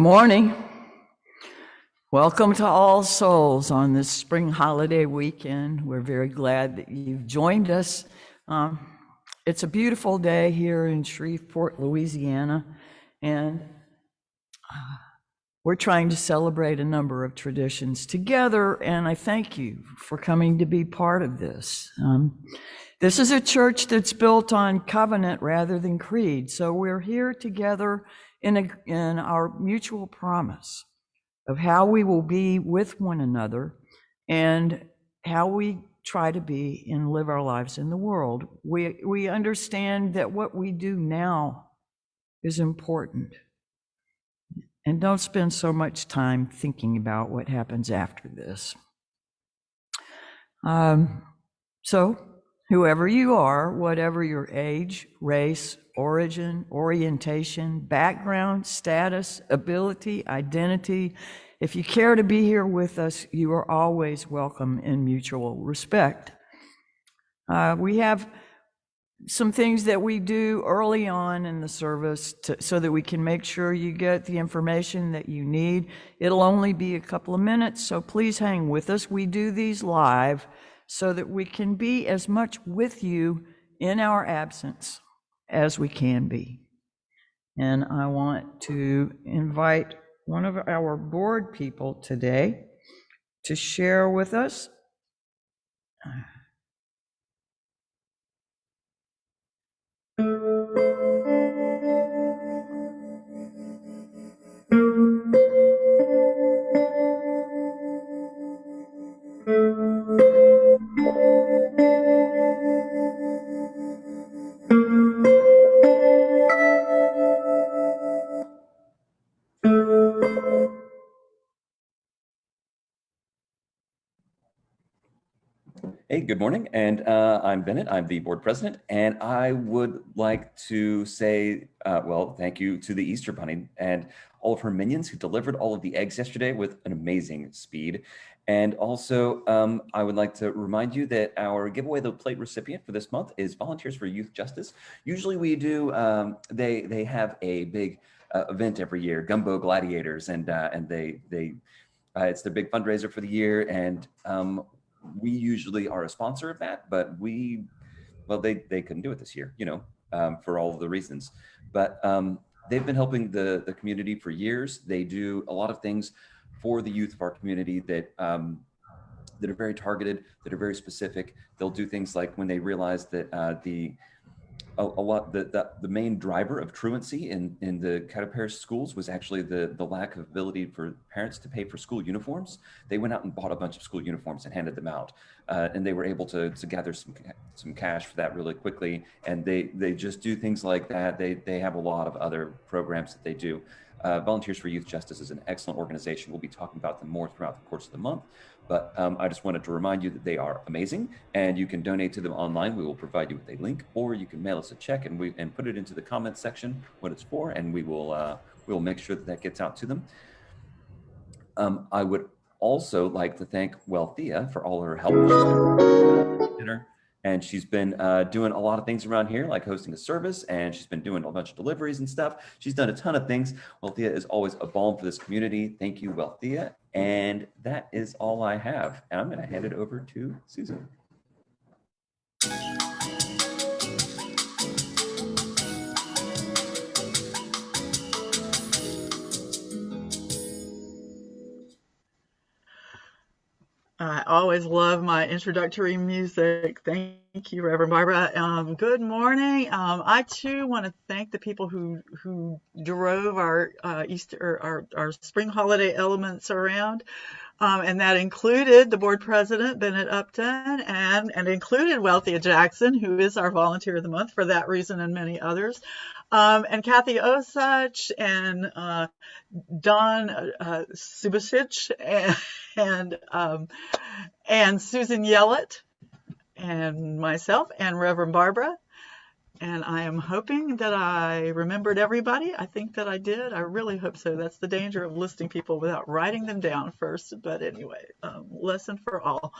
morning. Welcome to All Souls on this spring holiday weekend. We're very glad that you've joined us. It's a beautiful day here in Shreveport, Louisiana, and we're trying to celebrate a number of traditions together, and I thank you for coming to be part of this. This is a church that's built on covenant rather than creed, so we're here together in our mutual promise of how we will be with one another and how we try to be and live our lives in the world. We understand that what we do now is important. And don't spend so much time thinking about what happens after this. So, whoever you are, whatever your age, race, origin, orientation, background, status, ability, identity, if you care to be here with us, you are always welcome in mutual respect. We have some things that we do early on in the service so that we can make sure you get the information that you need. It'll only be a couple of minutes, so please hang with us. We do these live so that we can be as much with you in our absence as we can be. And I want to invite one of our board people today to share with us. Hey, good morning, and I'm Bennett. I'm the board president, and I would like to say, thank you to the Easter Bunny and all of her minions who delivered all of the eggs yesterday with an amazing speed. And also, I would like to remind you that our giveaway the plate recipient for this month is Volunteers for Youth Justice. Usually we do, they have a big event every year, Gumbo Gladiators, and they it's their big fundraiser for the year, and we usually are a sponsor of that, but they couldn't do it this year, for all of the reasons. But they've been helping the community for years. They do a lot of things for the youth of our community that are very targeted, that are very specific. They'll do things like when they realize that the main driver of truancy in the Caddo Parish schools was actually the lack of ability for parents to pay for school uniforms. They went out and bought a bunch of school uniforms and handed them out, and they were able to gather some cash for that really quickly. And they just do things like that. They have a lot of other programs that they do. Volunteers for Youth Justice is an excellent organization. We'll be talking about them more throughout the course of the month. But I just wanted to remind you that they are amazing, and you can donate to them online. We will provide you with a link, or you can mail us a check and put it into the comments section what it's for, and we will make sure that gets out to them. I would also like to thank Wealthia for all her help. And she's been doing a lot of things around here, like hosting a service, and she's been doing a bunch of deliveries and stuff. She's done a ton of things. Wealthia is always a balm for this community. Thank you, Wealthia. And that is all I have. And I'm going to hand it over to Susan. I always love my introductory music. Thank you, Reverend Barbara. Good morning. I too want to thank the people who drove our our spring holiday elements around. And that included the board president, Bennett Upton, and included Wealthia Jackson, who is our volunteer of the month for that reason and many others. And Kathy Osach and Don Subasic and Susan Yellett and myself and Reverend Barbara. And I am hoping that I remembered everybody. I think that I did. I really hope so. That's the danger of listing people without writing them down first. But anyway, lesson for all.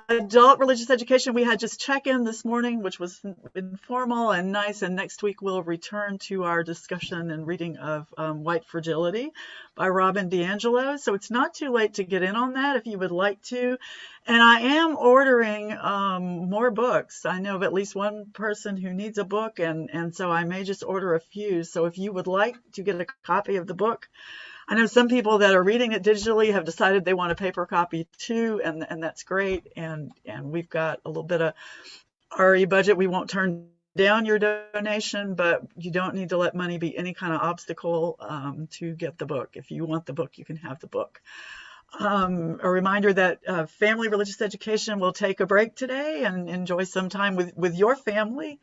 Adult religious education, we had just check-in this morning, which was informal and nice. And next week we'll return to our discussion and reading of White Fragility by Robin DiAngelo. So it's not too late to get in on that if you would like to. And I am ordering more books. I know of at least one person who needs a book, and so I may just order a few. So if you would like to get a copy of the book, I know some people that are reading it digitally have decided they want a paper copy too, and that's great. And we've got a little bit of RE budget. We won't turn down your donation, but you don't need to let money be any kind of obstacle to get the book. If you want the book, you can have the book. A reminder that family religious education will take a break today and enjoy some time with your family,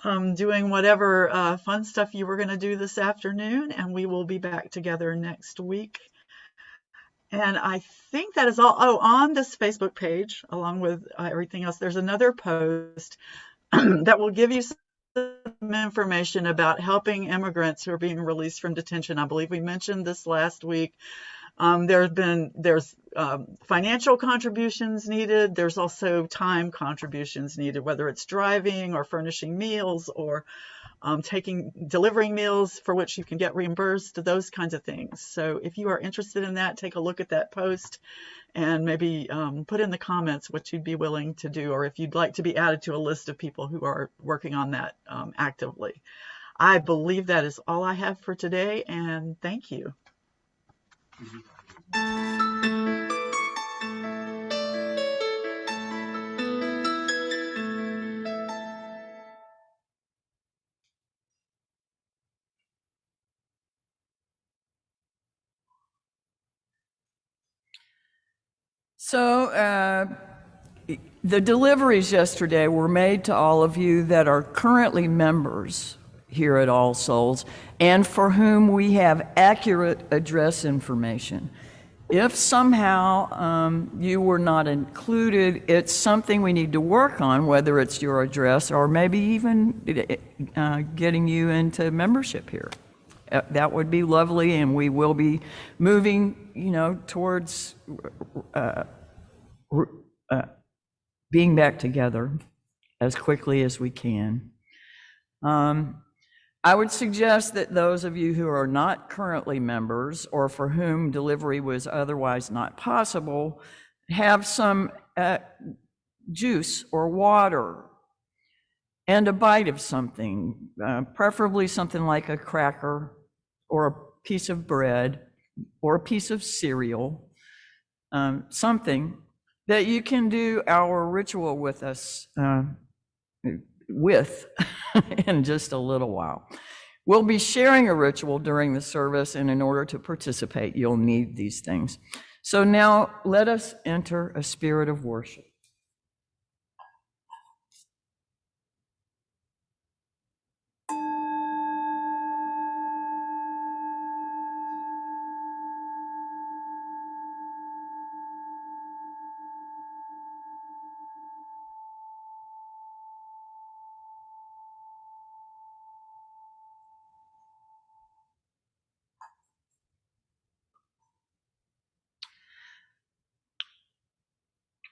doing whatever fun stuff you were going to do this afternoon, and we will be back together next week. And I think that is all. Oh, on this Facebook page, along with everything else, there's another post that will give you some information about helping immigrants who are being released from detention. I believe we mentioned this last week. There's financial contributions needed. There's also time contributions needed, whether it's driving or furnishing meals or delivering meals for which you can get reimbursed, those kinds of things. So if you are interested in that, take a look at that post and maybe put in the comments what you'd be willing to do, or if you'd like to be added to a list of people who are working on that actively. I believe that is all I have for today, and thank you. So the deliveries yesterday were made to all of you that are currently members here at All Souls and for whom we have accurate address information. If somehow you were not included, it's something we need to work on, whether it's your address or maybe even getting you into membership here. That would be lovely, and we will be moving, towards being back together as quickly as we can. I would suggest that those of you who are not currently members or for whom delivery was otherwise not possible have some juice or water and a bite of something, preferably something like a cracker or a piece of bread or a piece of cereal, something that you can do our ritual with us in just a little while. We'll be sharing a ritual during the service, and in order to participate, you'll need these things. So now let us enter a spirit of worship.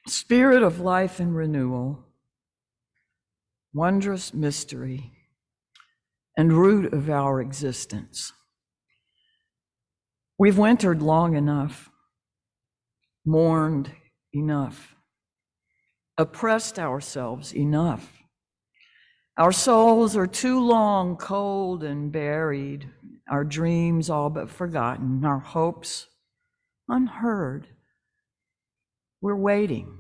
Spirit of life and renewal, wondrous mystery, and root of our existence. We've wintered long enough, mourned enough, oppressed ourselves enough. Our souls are too long cold and buried, our dreams all but forgotten, our hopes unheard. We're waiting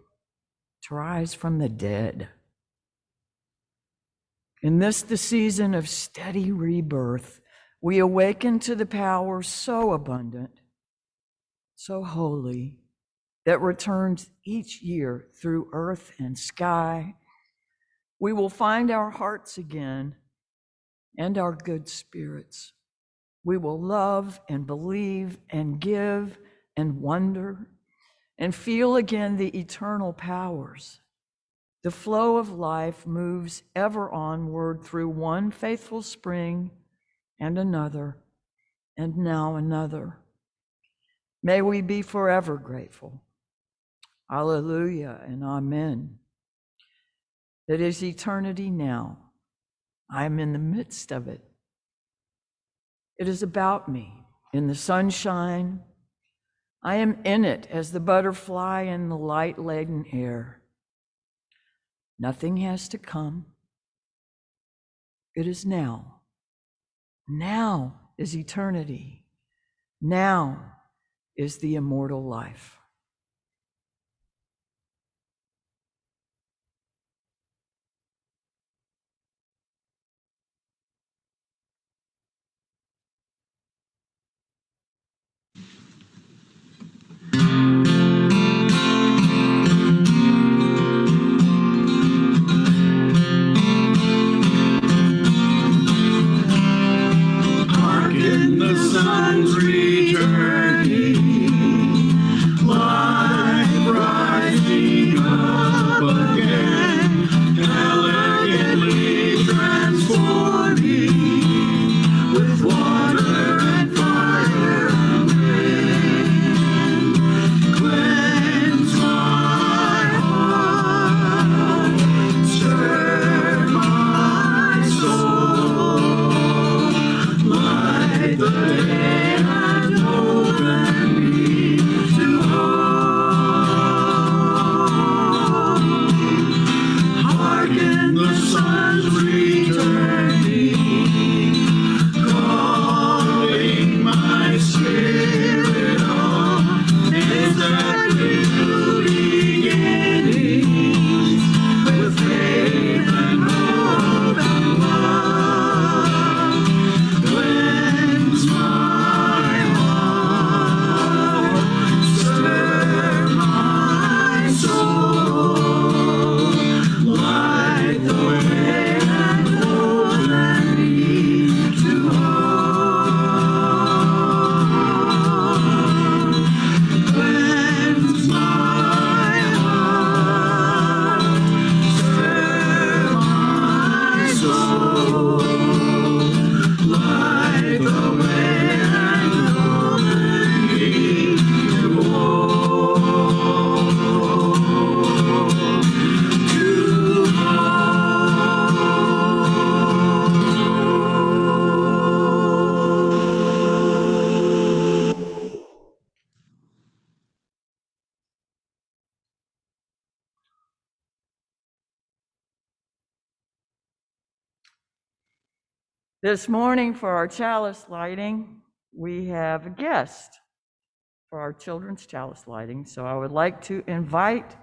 to rise from the dead. In this, the season of steady rebirth, we awaken to the power so abundant, so holy, that returns each year through earth and sky. We will find our hearts again and our good spirits. We will love and believe and give and wonder and feel again the eternal powers The flow of life moves ever onward through one faithful spring and another, and now another. May we be forever grateful. Alleluia and amen. That is eternity now. I am in the midst of it. It is about me in the sunshine. I am in it as the butterfly in the light-laden air. Nothing has to come. It is now. Now is eternity. Now is the immortal life. Harken the sun's returning, light rising up again, elegantly transforming with water and fire and wind. Cleanse my heart, stir my soul, light the day and open me to hope. Harken the sun's returning, calling my spirit on. Is that new beginnings with faith and hope and love? Cleanse my heart, stir my soul, light the way and open me to hope. Cleanse my heart, stir my soul, light the way and open me to This morning for our chalice lighting, we have a guest for our children's chalice lighting. So I would like to invite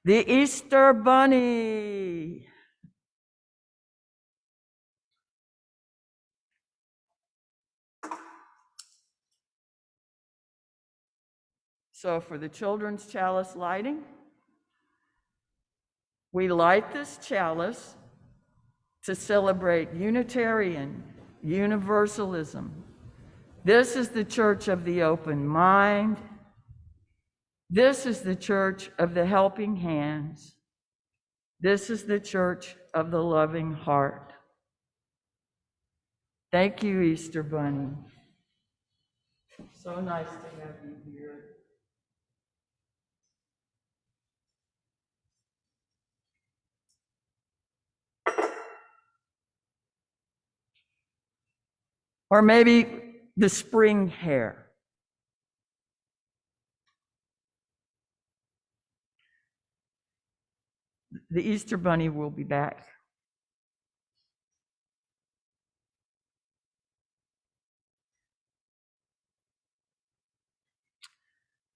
the Easter Bunny. So for the children's chalice lighting, we light this chalice to celebrate Unitarian Universalism. This is the church of the open mind. This is the church of the helping hands. This is the church of the loving heart. Thank you, Easter Bunny. So nice to have you here. Or maybe the spring hare. The Easter Bunny will be back.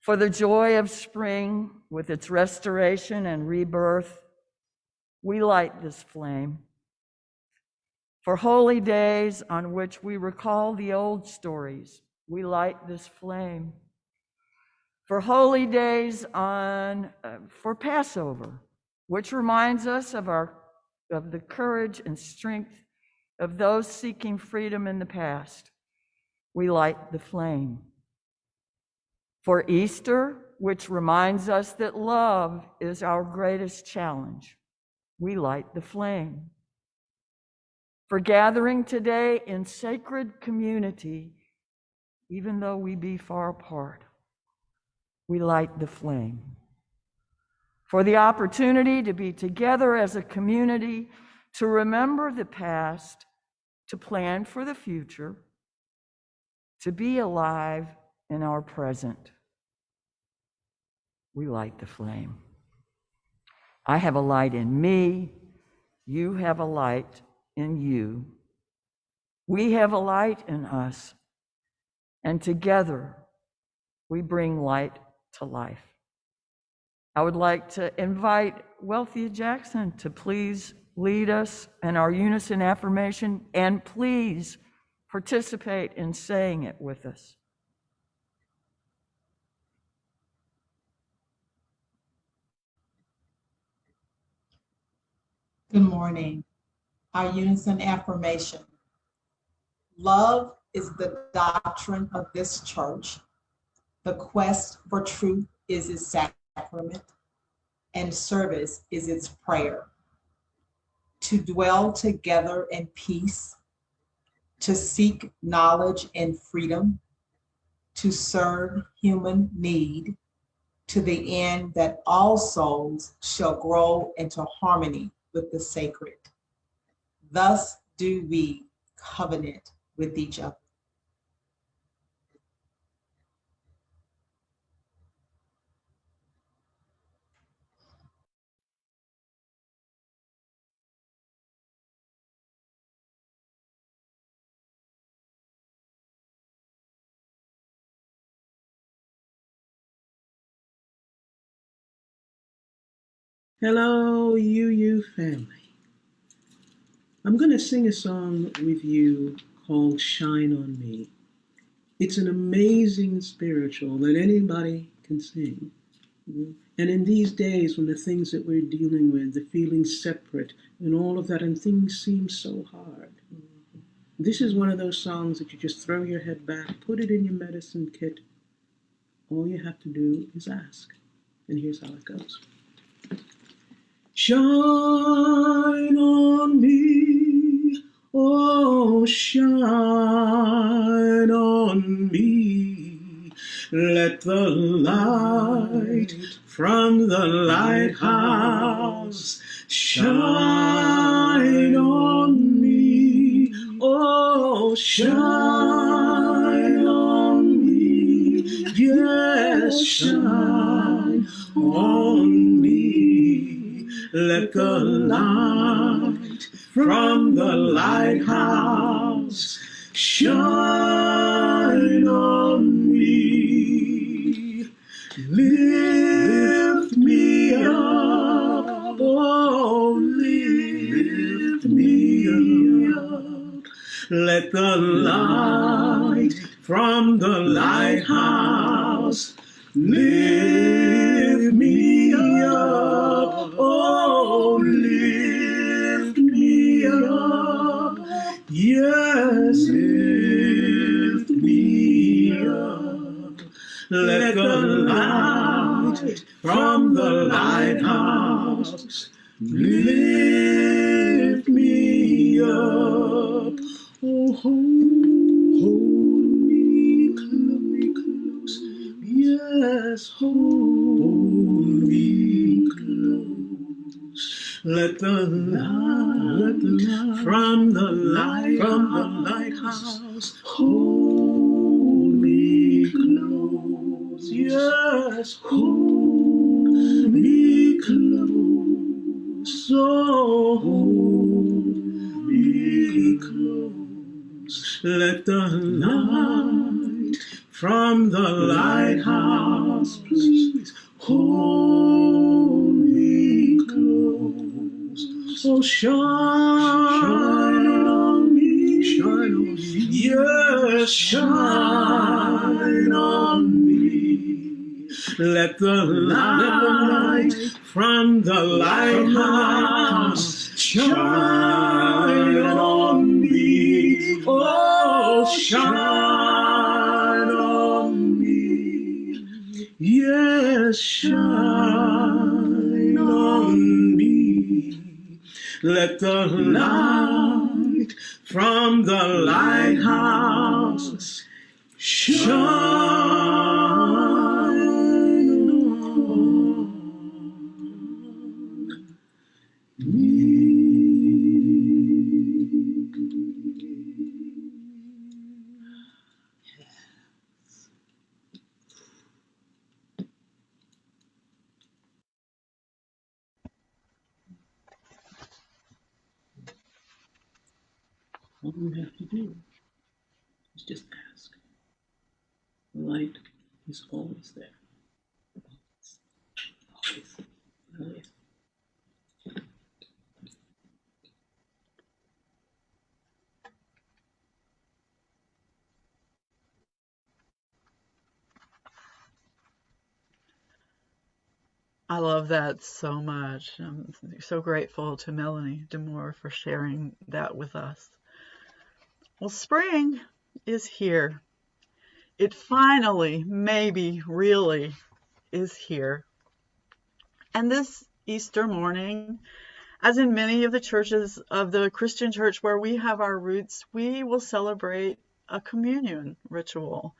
For the joy of spring with its restoration and rebirth, we light this flame. For holy days on which we recall the old stories, we light this flame. For holy days for Passover, which reminds us of the courage and strength of those seeking freedom in the past, we light the flame. For Easter, which reminds us that love is our greatest challenge, we light the flame. For gathering today in sacred community, even though we be far apart, we light the flame. For the opportunity to be together as a community, to remember the past, to plan for the future, to be alive in our present, we light the flame. I have a light in me, you have a light in you. We have a light in us, and together we bring light to life. I would like to invite Wealthia Jackson to please lead us in our unison affirmation, and please participate in saying it with us. Good morning. Our unison affirmation. Love is the doctrine of this church. The quest for truth is its sacrament, and service is its prayer. To dwell together in peace, to seek knowledge and freedom, to serve human need, to the end that all souls shall grow into harmony with the sacred. Thus do we covenant with each other. Hello, you family. I'm going to sing a song with you called Shine on Me. It's an amazing spiritual that anybody can sing. And in these days when the things that we're dealing with, the feeling separate and all of that, and things seem so hard, this is one of those songs that you just throw your head back, put it in your medicine kit. All you have to do is ask. And here's how it goes. Shine on me, oh shine on me. Let the light from the lighthouse shine on me, oh shine on me, yes, shine on me. Let the light from the lighthouse shine on me. Lift me up, oh, lift me up. Let the light from the lighthouse lift me up, oh, lift me up, yes, lift me up. Let the light from the lighthouse lift me up, oh, hold me close, yes, hold me close. Let the light from the lighthouse hold me close, yes, hold me close, so hold me close. Let the light from the lighthouse, please hold me close. Oh, shine on me, yes, shine on me. Let the light from the lighthouse shine on me, oh, shine on me, yes, shine on me. Let the light from the lighthouse shine on All you have to do is just ask. The light is always there. Always. Always. I love that so much. I'm so grateful to Melanie Demore for sharing that with us. Well, spring is here. It finally, maybe, really is here. And this Easter morning, as in many of the churches of the Christian church where we have our roots, we will celebrate a communion ritual.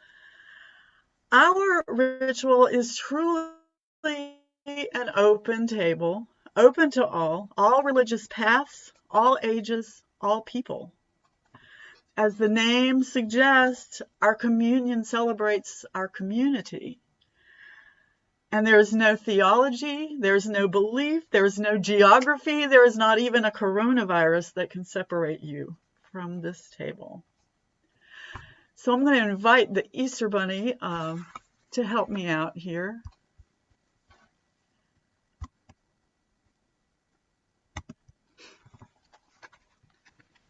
Our ritual is truly an open table, open to all religious paths, all ages, all people. As the name suggests, our communion celebrates our community. And there is no theology, there is no belief, there is no geography, there is not even a coronavirus that can separate you from this table. So I'm going to invite the Easter Bunny to help me out here.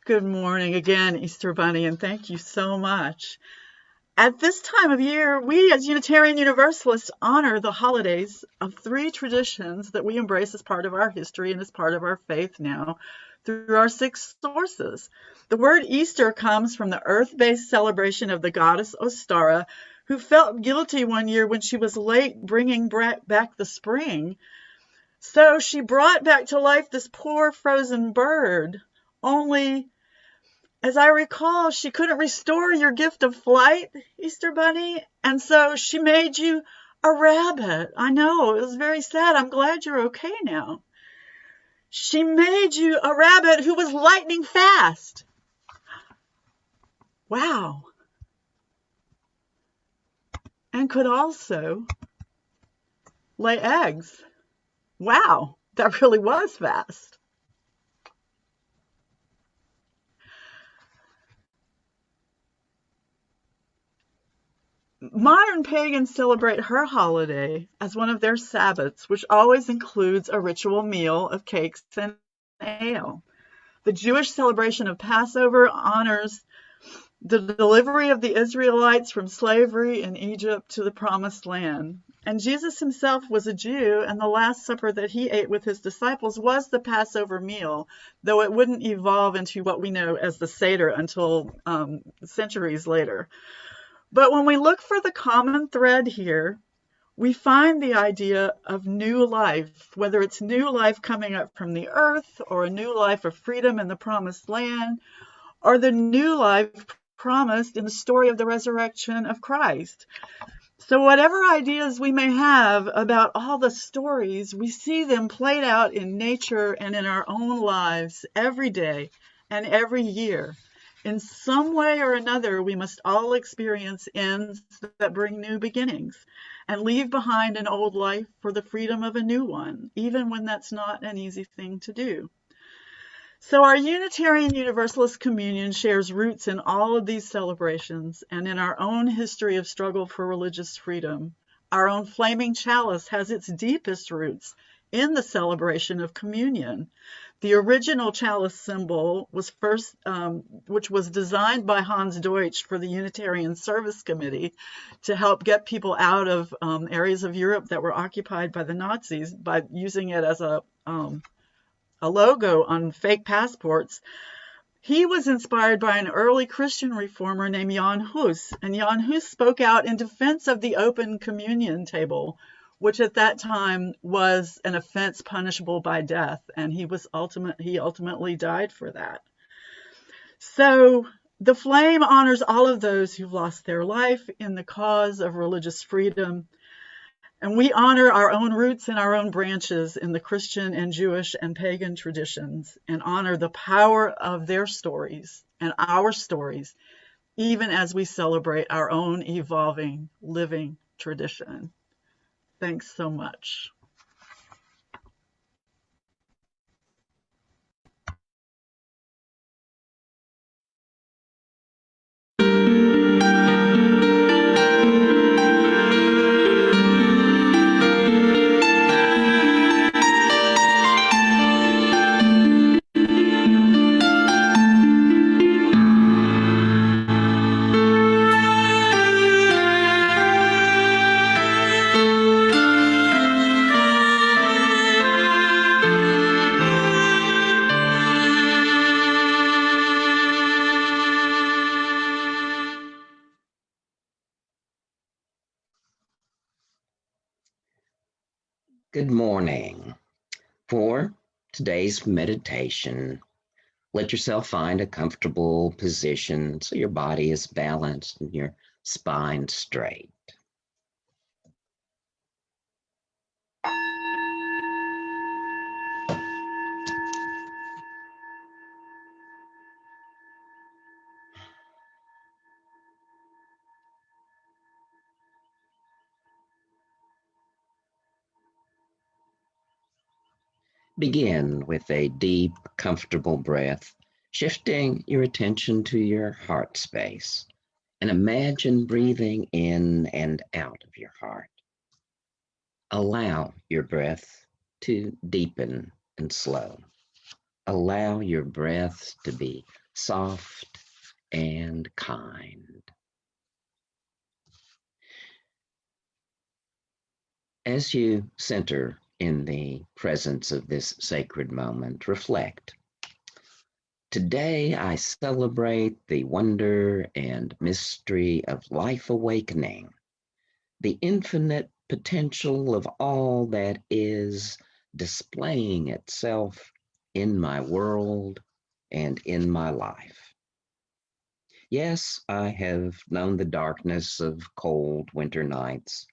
Good morning again, Easter Bunny, and thank you so much. At this time of year, we as Unitarian Universalists honor the holidays of three traditions that we embrace as part of our history and as part of our faith now through our 6 sources. The word Easter comes from the earth-based celebration of the goddess Ostara, who felt guilty one year when she was late bringing back the spring. So she brought back to life this poor frozen bird, only as I recall, she couldn't restore your gift of flight, Easter Bunny, and so she made you a rabbit. I know, it was very sad. I'm glad you're okay now. She made you a rabbit who was lightning fast. Wow. And could also lay eggs. Wow, that really was fast. Modern pagans celebrate her holiday as one of their Sabbaths, which always includes a ritual meal of cakes and ale. The Jewish celebration of Passover honors the delivery of the Israelites from slavery in Egypt to the Promised Land. And Jesus himself was a Jew, and the Last Supper that he ate with his disciples was the Passover meal, though it wouldn't evolve into what we know as the Seder until centuries later. But when we look for the common thread here, we find the idea of new life, whether it's new life coming up from the earth or a new life of freedom in the promised land, or the new life promised in the story of the resurrection of Christ. So whatever ideas we may have about all the stories, we see them played out in nature and in our own lives every day and every year. In some way or another, we must all experience ends that bring new beginnings and leave behind an old life for the freedom of a new one, even when that's not an easy thing to do. So our Unitarian Universalist communion shares roots in all of these celebrations and in our own history of struggle for religious freedom. Our own flaming chalice has its deepest roots in the celebration of communion. The original chalice symbol was first, which was designed by Hans Deutsch for the Unitarian Service Committee to help get people out of areas of Europe that were occupied by the Nazis by using it as a logo on fake passports. He was inspired by an early Christian reformer named Jan Hus, and Jan Hus spoke out in defense of the open communion table, which at that time was an offense punishable by death, and he ultimately died for that. So the flame honors all of those who've lost their life in the cause of religious freedom, and we honor our own roots and our own branches in the Christian and Jewish and pagan traditions, and honor the power of their stories and our stories, even as we celebrate our own evolving, living tradition. Thanks so much. Good morning. For today's meditation, let yourself find a comfortable position so your body is balanced and your spine straight. Begin with a deep, comfortable breath, shifting your attention to your heart space, and imagine breathing in and out of your heart. Allow your breath to deepen and slow. Allow your breath to be soft and kind. As you center in the presence of this sacred moment, reflect. Today I celebrate the wonder and mystery of life awakening, the infinite potential of all that is displaying itself in my world and in my life. Yes, I have known the darkness of cold winter nights,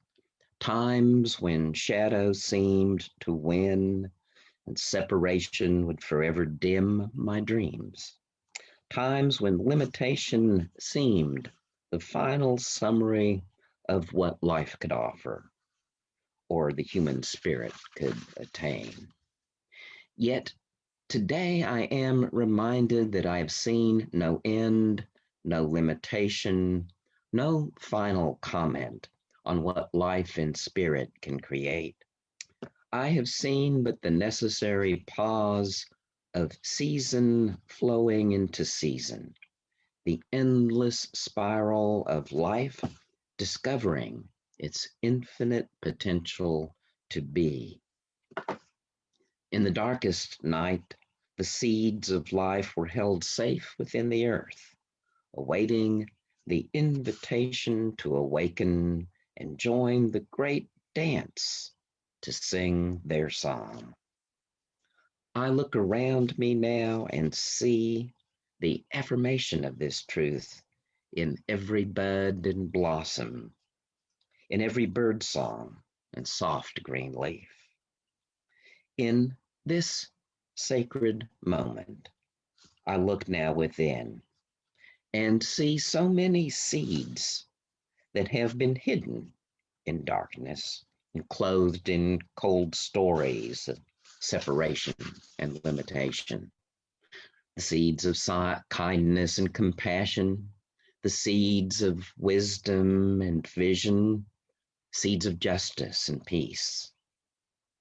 times when shadows seemed to win and separation would forever dim my dreams, times when limitation seemed the final summary of what life could offer or the human spirit could attain. Yet today I am reminded that I have seen no end, no limitation, no final comment on what life in spirit can create. I have seen but the necessary pause of season flowing into season, the endless spiral of life discovering its infinite potential to be. In the darkest night, the seeds of life were held safe within the earth, awaiting the invitation to awaken and join the great dance to sing their song. I look around me now and see the affirmation of this truth in every bud and blossom, in every bird song and soft green leaf. In this sacred moment, I look now within and see so many seeds that have been hidden in darkness and clothed in cold stories of separation and limitation. The seeds of kindness and compassion, the seeds of wisdom and vision, seeds of justice and peace,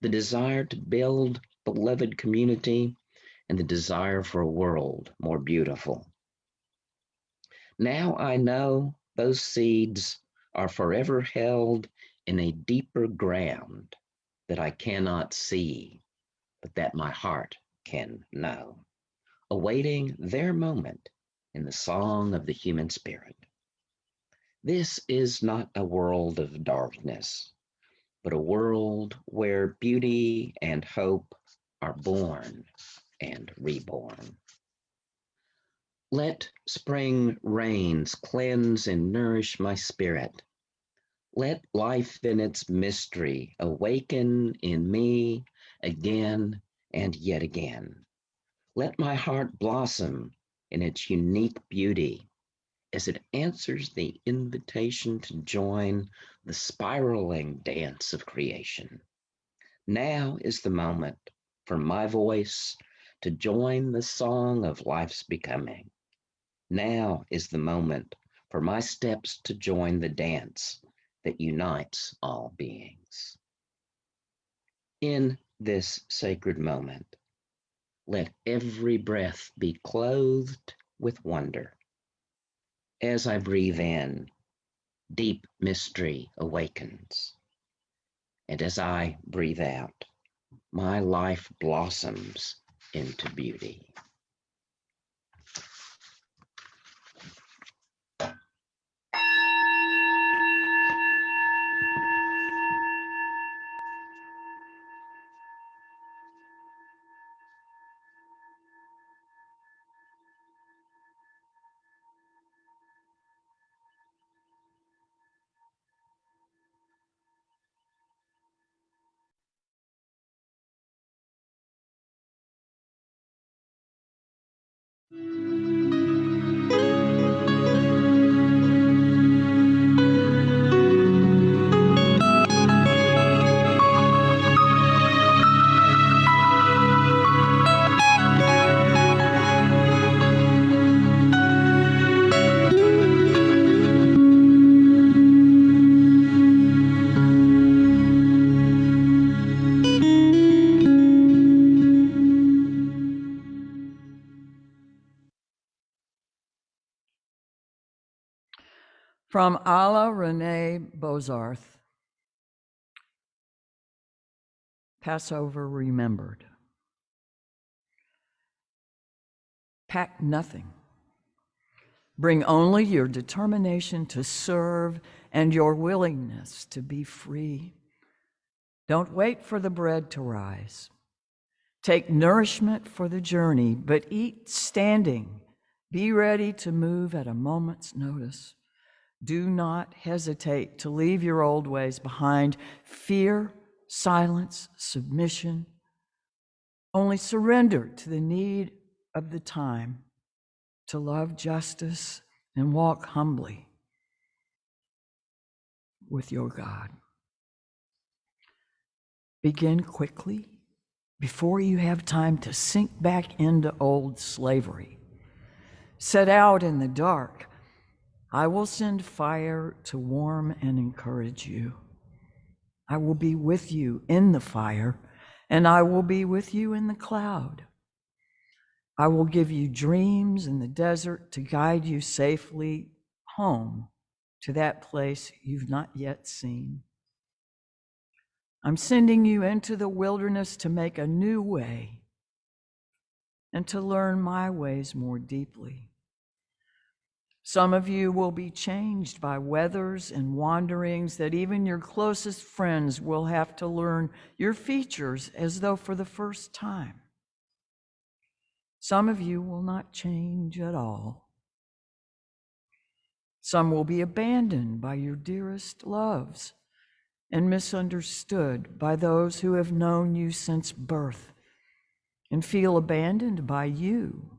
the desire to build beloved community, and the desire for a world more beautiful. Now I know those seeds are forever held in a deeper ground that I cannot see, but that my heart can know, awaiting their moment in the song of the human spirit. This is not a world of darkness, but a world where beauty and hope are born and reborn. Let spring rains cleanse and nourish my spirit. Let life in its mystery awaken in me again and yet again. Let my heart blossom in its unique beauty as it answers the invitation to join the spiraling dance of creation. Now is the moment for my voice to join the song of life's becoming. Now is the moment for my steps to join the dance that unites all beings. In this sacred moment, let every breath be clothed with wonder. As I breathe in, deep mystery awakens. And as I breathe out, my life blossoms into beauty. From Alla Renee Bozarth, Passover Remembered. Pack nothing. Bring only your determination to serve and your willingness to be free. Don't wait for the bread to rise. Take nourishment for the journey, but eat standing. Be ready to move at a moment's notice. Do not hesitate to leave your old ways behind. Fear, silence, submission. Only surrender to the need of the time to love justice and walk humbly with your God. Begin quickly before you have time to sink back into old slavery. Set out in the dark. I will send fire to warm and encourage you. I will be with you in the fire, and I will be with you in the cloud. I will give you dreams in the desert to guide you safely home to that place you've not yet seen. I'm sending you into the wilderness to make a new way and to learn my ways more deeply. Some of you will be changed by weathers and wanderings that even your closest friends will have to learn your features as though for the first time. Some of you will not change at all. Some will be abandoned by your dearest loves and misunderstood by those who have known you since birth and feel abandoned by you.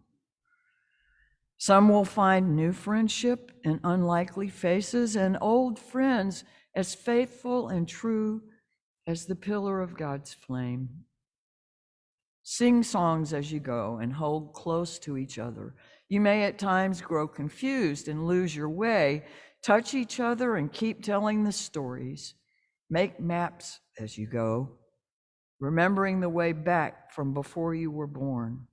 Some will find new friendship in unlikely faces and old friends as faithful and true as the pillar of God's flame. Sing songs as you go and hold close to each other. You may at times grow confused and lose your way. Touch each other and keep telling the stories. Make maps as you go, remembering the way back from before you were born.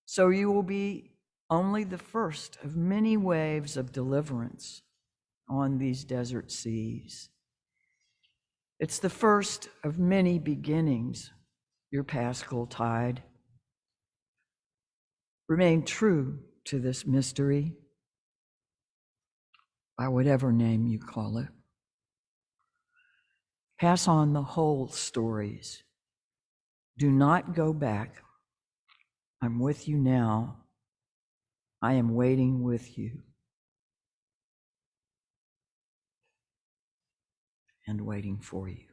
So you will be only the first of many waves of deliverance on these desert seas. It's the first of many beginnings, your Paschal tide. Remain true to this mystery, by whatever name you call it. Pass on the whole stories. Do not go back. I'm with you now. I am waiting with you. And waiting for you.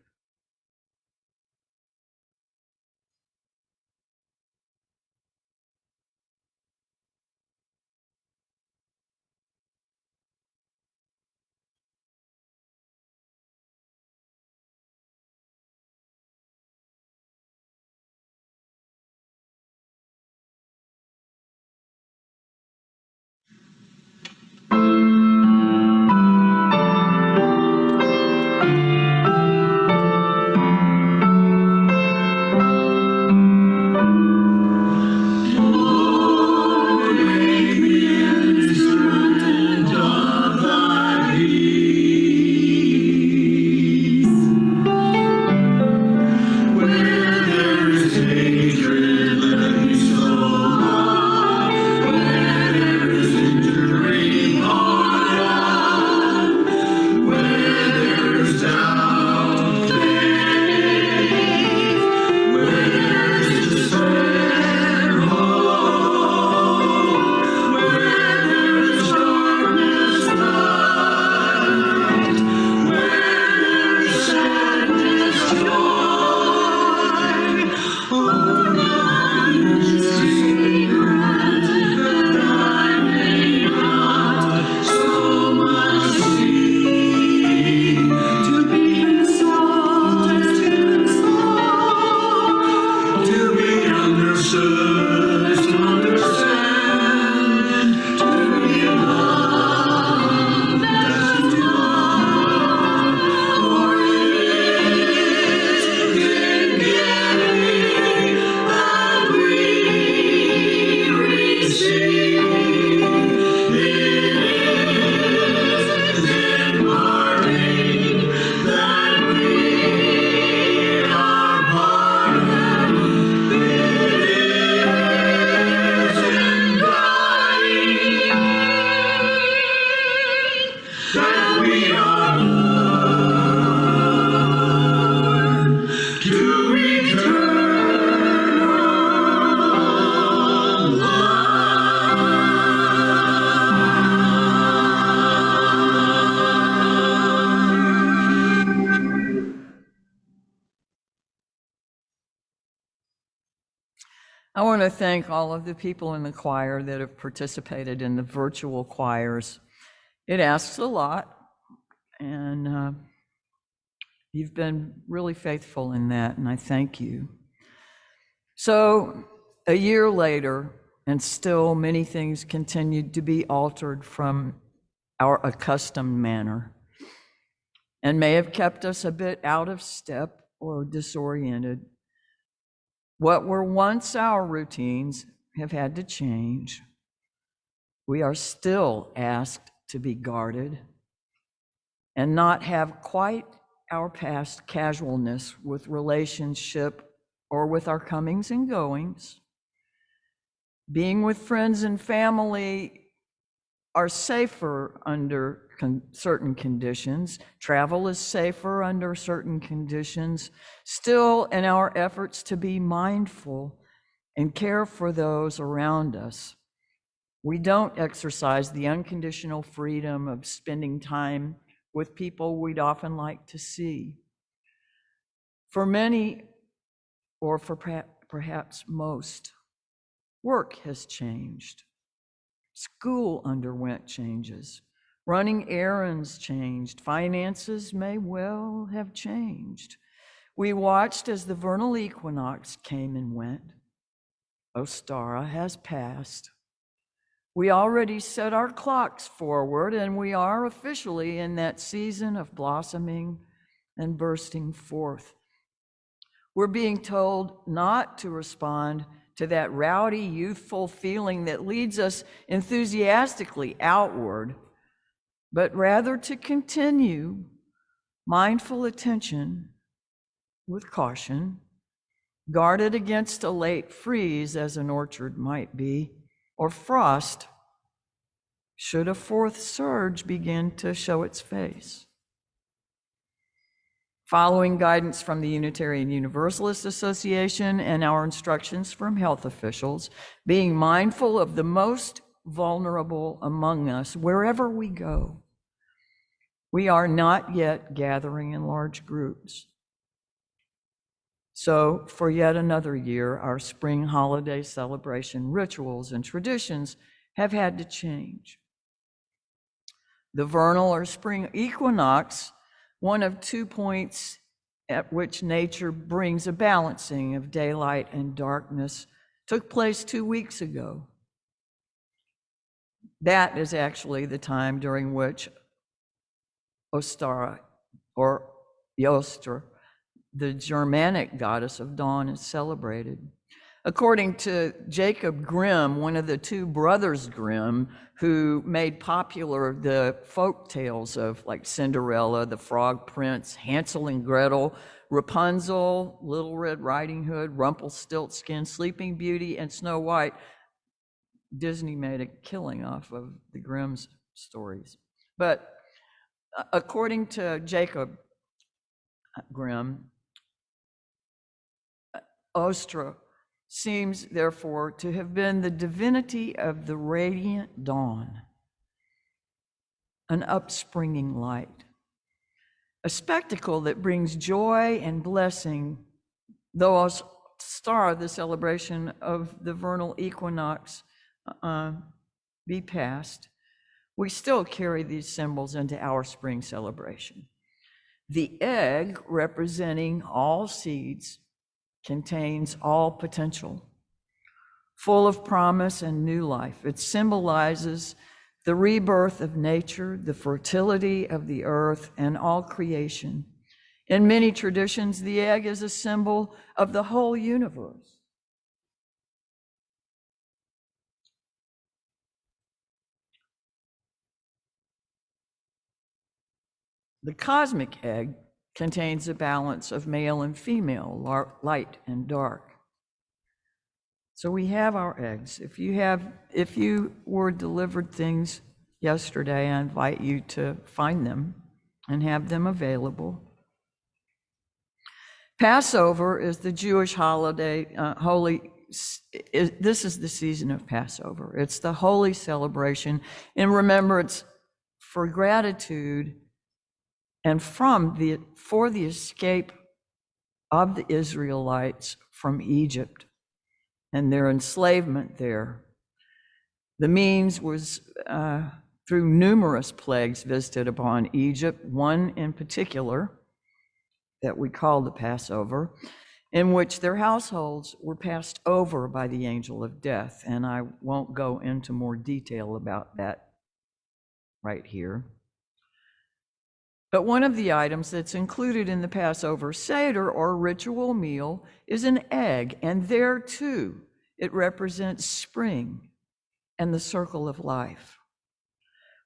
I want to thank all of the people in the choir that have participated in the virtual choirs. It asks a lot, and you've been really faithful in that, and I thank you. So, a year later, and still many things continued to be altered from our accustomed manner, and may have kept us a bit out of step or disoriented. What were once our routines have had to change. We are still asked to be guarded and not have quite our past casualness with relationship or with our comings and goings. Being with friends and family are safer under certain conditions. Travel is safer under certain conditions. Still, in our efforts to be mindful and care for those around us, we don't exercise the unconditional freedom of spending time with people we'd often like to see. For many, or for perhaps most, work has changed. School underwent changes. Running errands changed. Finances may well have changed. We watched as the vernal equinox came and went. Ostara has passed. We already set our clocks forward, and we are officially in that season of blossoming and bursting forth. We're being told not to respond to that rowdy, youthful feeling that leads us enthusiastically outward, but rather to continue mindful attention with caution, guarded against a late freeze, as an orchard might be, or frost, should a fourth surge begin to show its face. following guidance from the Unitarian Universalist Association and our instructions from health officials, being mindful of the most vulnerable among us wherever we go. We are not yet gathering in large groups. So, for yet another year, our spring holiday celebration rituals and traditions have had to change. The vernal or spring equinox, one of 2 points at which nature brings a balancing of daylight and darkness, took place 2 weeks ago. That is actually the time during which Ostara, or Jostra, the Germanic goddess of dawn, is celebrated. According to Jacob Grimm, one of the two brothers Grimm, who made popular the folk tales of like Cinderella, the Frog Prince, Hansel and Gretel, Rapunzel, Little Red Riding Hood, Rumpelstiltskin, Sleeping Beauty, and Snow White, Disney made a killing off of the Grimm's stories. But according to Jacob Grimm, Ostra seems therefore to have been the divinity of the radiant dawn, an upspringing light, a spectacle that brings joy and blessing. Though Star, the celebration of the vernal equinox, be past, we still carry these symbols into our spring celebration. The egg, representing all seeds, contains all potential, full of promise and new life. It symbolizes the rebirth of nature, the fertility of the earth, and all creation. In many traditions, the egg is a symbol of the whole universe. The cosmic egg contains a balance of male and female, light and dark. So we have our eggs. If you were delivered things yesterday, I invite you to find them and have them available. Passover is the Jewish holiday, this is the season of Passover. It's the holy celebration in remembrance for gratitude and for the escape of the Israelites from Egypt and their enslavement there. The means was through numerous plagues visited upon Egypt, one in particular that we call the Passover, in which their households were passed over by the angel of death. And I won't go into more detail about that right here. But one of the items that's included in the Passover Seder or ritual meal is an egg, and there too, it represents spring and the circle of life.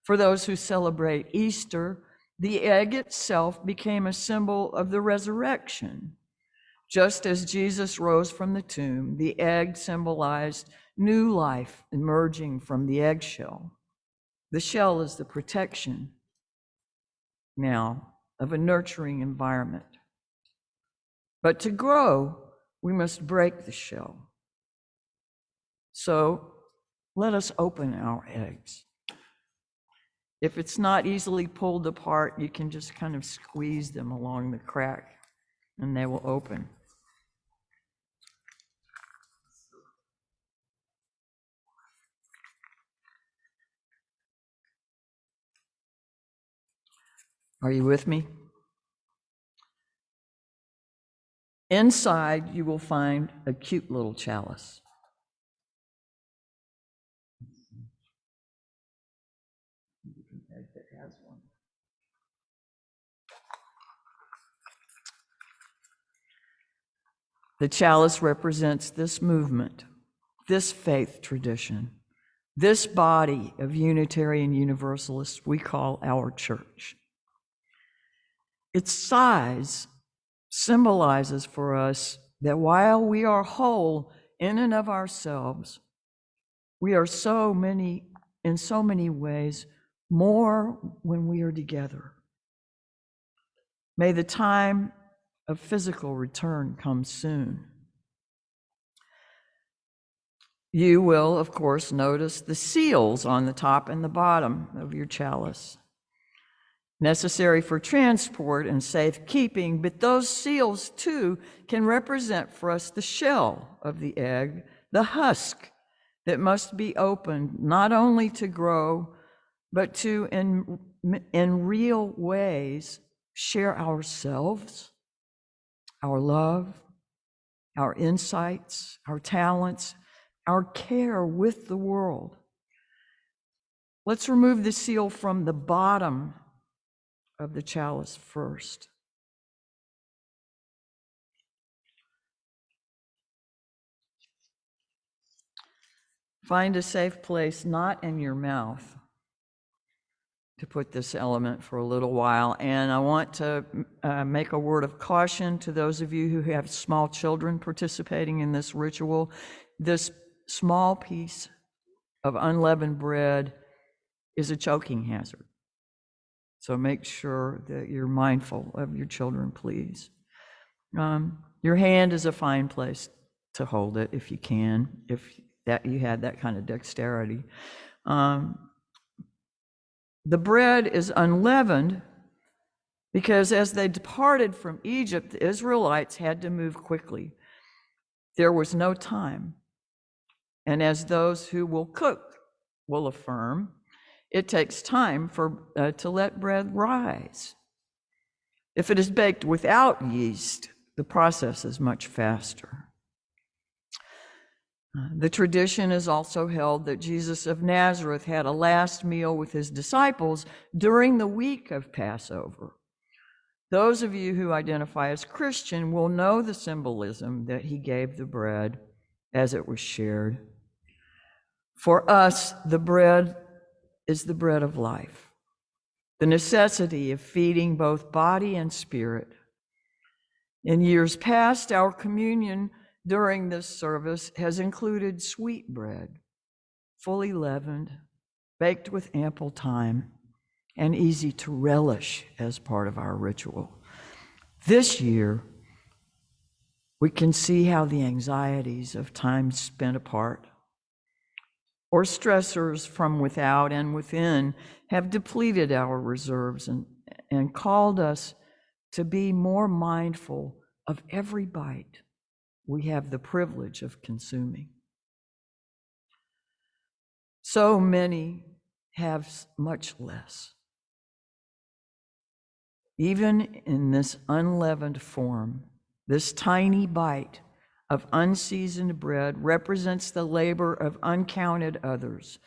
For those who celebrate Easter, the egg itself became a symbol of the resurrection. Just as Jesus rose from the tomb, the egg symbolized new life emerging from the eggshell. The shell is the protection now of a nurturing environment. But to grow, we must break the shell. So let us open our eggs. If it's not easily pulled apart, you can just kind of squeeze them along the crack and they will open. Are you with me? Inside, you will find a cute little chalice. The chalice represents this movement, this faith tradition, this body of Unitarian Universalists we call our church. Its size symbolizes for us that while we are whole in and of ourselves, we are in so many ways, more when we are together. May the time of physical return come soon. You will, of course, notice the seals on the top and the bottom of your chalice, necessary for transport and safekeeping, but those seals too can represent for us the shell of the egg, the husk that must be opened not only to grow, but to, in real ways, share ourselves, our love, our insights, our talents, our care with the world. Let's remove the seal from the bottom of the chalice first. Find a safe place, not in your mouth, to put this element for a little while. And I want to make a word of caution to those of you who have small children participating in this ritual. This small piece of unleavened bread is a choking hazard. So make sure that you're mindful of your children, please. Your hand is a fine place to hold it if you can, if that you had that kind of dexterity. The bread is unleavened because as they departed from Egypt, the Israelites had to move quickly. There was no time. And as those who will cook will affirm, it takes time to let bread rise. If it is baked without yeast, the process is much faster. The tradition is also held that Jesus of Nazareth had a last meal with his disciples during the week of Passover. Those of you who identify as Christian will know the symbolism that he gave the bread as it was shared. For us, the bread is the bread of life, the necessity of feeding both body and spirit. In years past, our communion during this service has included sweet bread, fully leavened, baked with ample time, and easy to relish as part of our ritual. This year, we can see how the anxieties of time spent apart or stressors from without and within have depleted our reserves and called us to be more mindful of every bite we have the privilege of consuming. So many have much less. Even in this unleavened form, this tiny bite of unseasoned bread represents the labor of uncounted others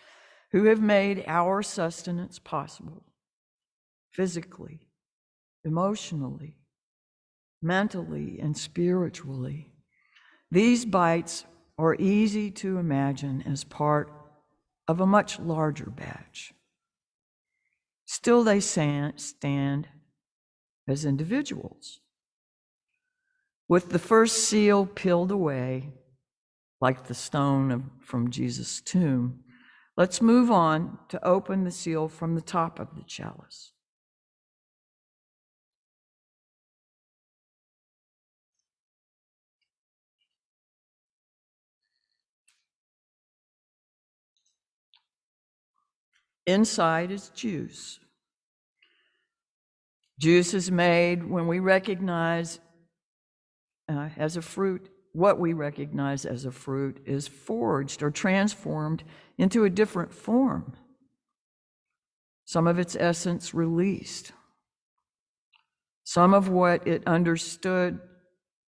who have made our sustenance possible, physically, emotionally, mentally, and spiritually. These bites are easy to imagine as part of a much larger batch. Still, they stand as individuals. With the first seal peeled away, like the stone from Jesus' tomb, let's move on to open the seal from the top of the chalice. Inside is juice. Juice is made when we recognize as a fruit, what we recognize as a fruit is forged or transformed into a different form. Some of its essence released. Some of what it understood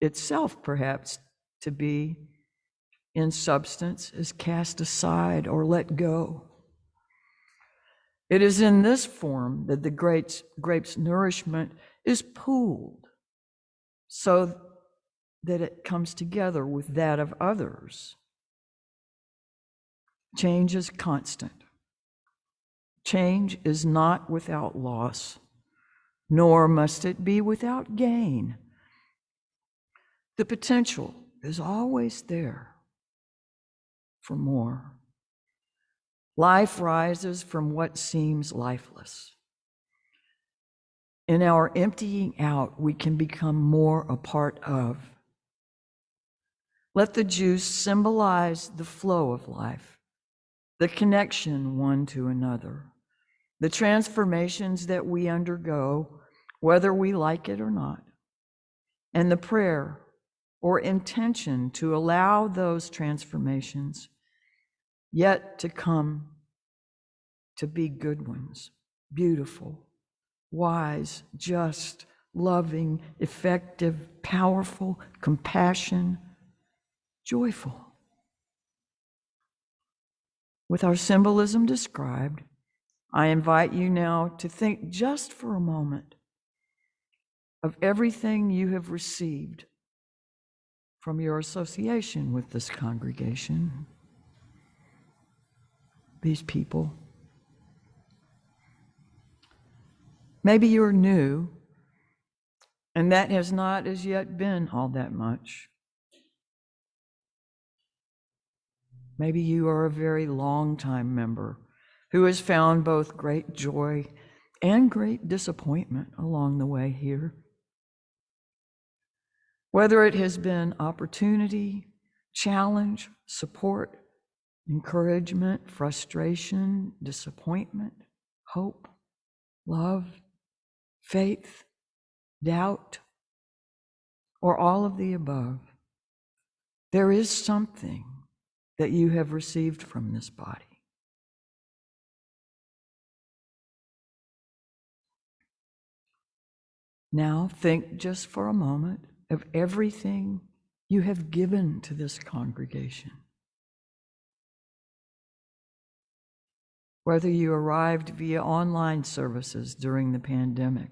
itself perhaps to be in substance is cast aside or let go. It is in this form that the grape's nourishment is pooled so that it comes together with that of others. Change is constant. Change is not without loss, nor must it be without gain. The potential is always there for more. Life rises from what seems lifeless. In our emptying out, we can become more a part of. Let the juice symbolize the flow of life, the connection one to another, the transformations that we undergo, whether we like it or not, and the prayer or intention to allow those transformations yet to come to be good ones, beautiful, wise, just, loving, effective, powerful, compassion, joyful. With our symbolism described, I invite you now to think just for a moment of everything you have received from your association with this congregation, these people. Maybe you're new, and that has not as yet been all that much. Maybe you are a very long-time member who has found both great joy and great disappointment along the way here. Whether it has been opportunity, challenge, support, encouragement, frustration, disappointment, hope, love, faith, doubt, or all of the above, there is something that you have received from this body. Now think just for a moment of everything you have given to this congregation. Whether you arrived via online services during the pandemic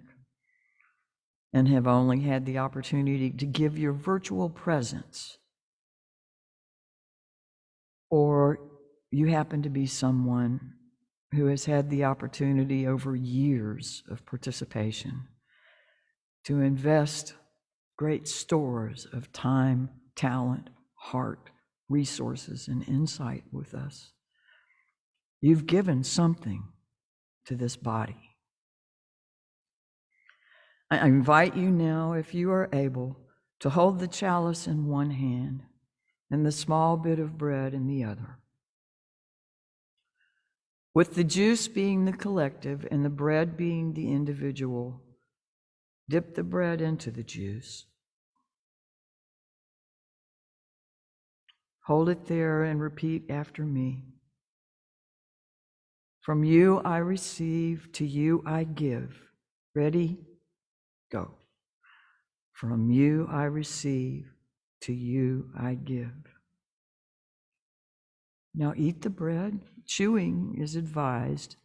and have only had the opportunity to give your virtual presence, or you happen to be someone who has had the opportunity over years of participation to invest great stores of time, talent, heart, resources, and insight with us. You've given something to this body. I invite you now, if you are able, to hold the chalice in one hand and the small bit of bread in the other. With the juice being the collective and the bread being the individual, dip the bread into the juice. Hold it there and repeat after me. From you I receive, to you I give. Ready? Go. From you I receive, to you I give. Now eat the bread. Chewing is advised.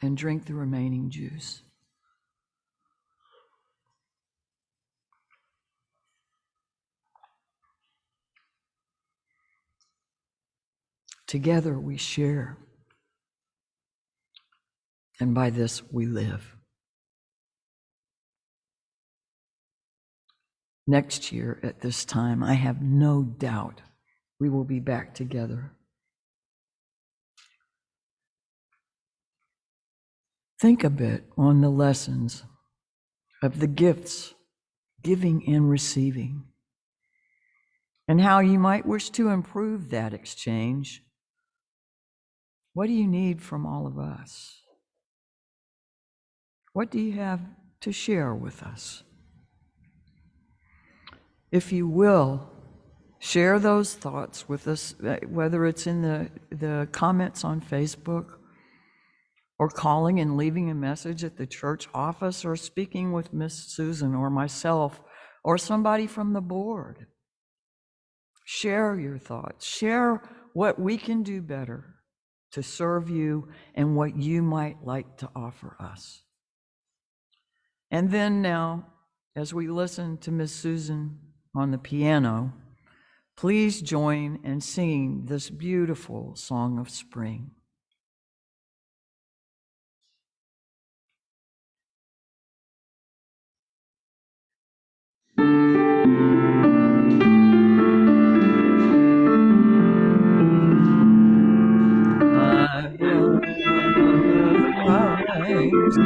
And drink the remaining juice. Together we share, and by this we live. Next year at this time, I have no doubt we will be back together. Think a bit on the lessons of the gifts, giving and receiving, and how you might wish to improve that exchange. What do you need from all of us? What do you have to share with us? If you will, share those thoughts with us, whether it's in the comments on Facebook, or calling and leaving a message at the church office, or speaking with Miss Susan or myself or somebody from the board. Share your thoughts. Share what we can do better to serve you and what you might like to offer us. And then now, as we listen to Miss Susan on the piano, please join in singing this beautiful song of spring. Thanks.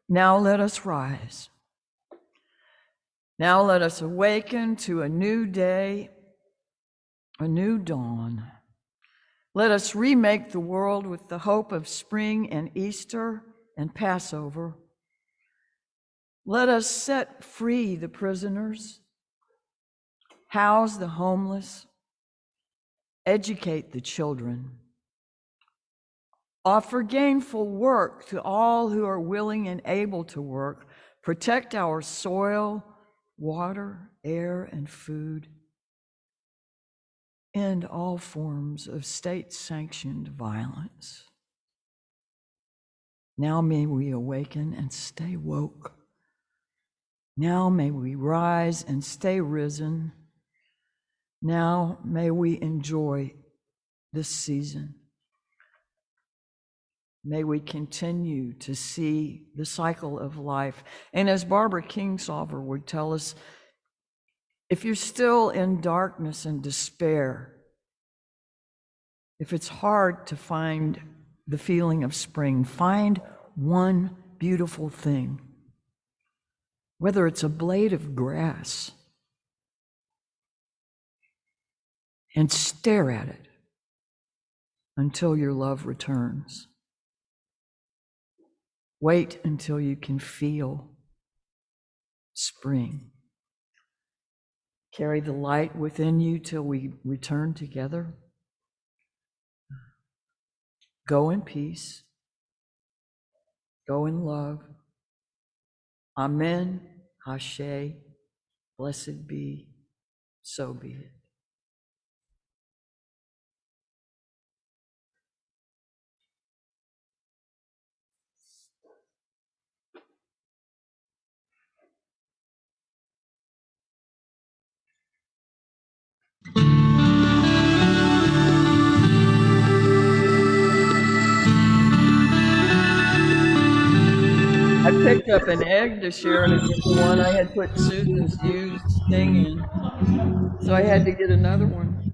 Now let us rise. Now let us awaken to a new day, a new dawn. Let us remake the world with the hope of spring and Easter and Passover. Let us set free the prisoners, house the homeless, educate the children, offer gainful work to all who are willing and able to work, protect our soil, water, air, and food, end all forms of state-sanctioned violence. Now may we awaken and stay woke. Now may we rise and stay risen. Now may we enjoy this season. May we continue to see the cycle of life. And as Barbara Kingsolver would tell us, if you're still in darkness and despair, if it's hard to find the feeling of spring, find one beautiful thing, whether it's a blade of grass, and stare at it until your love returns. Wait until you can feel spring. Carry the light within you till we return together. Go in peace. Go in love. Amen. Hashe. Blessed be. So be it. I picked up an egg to share, and it was the one I had put Susan's used thing in. So I had to get another one.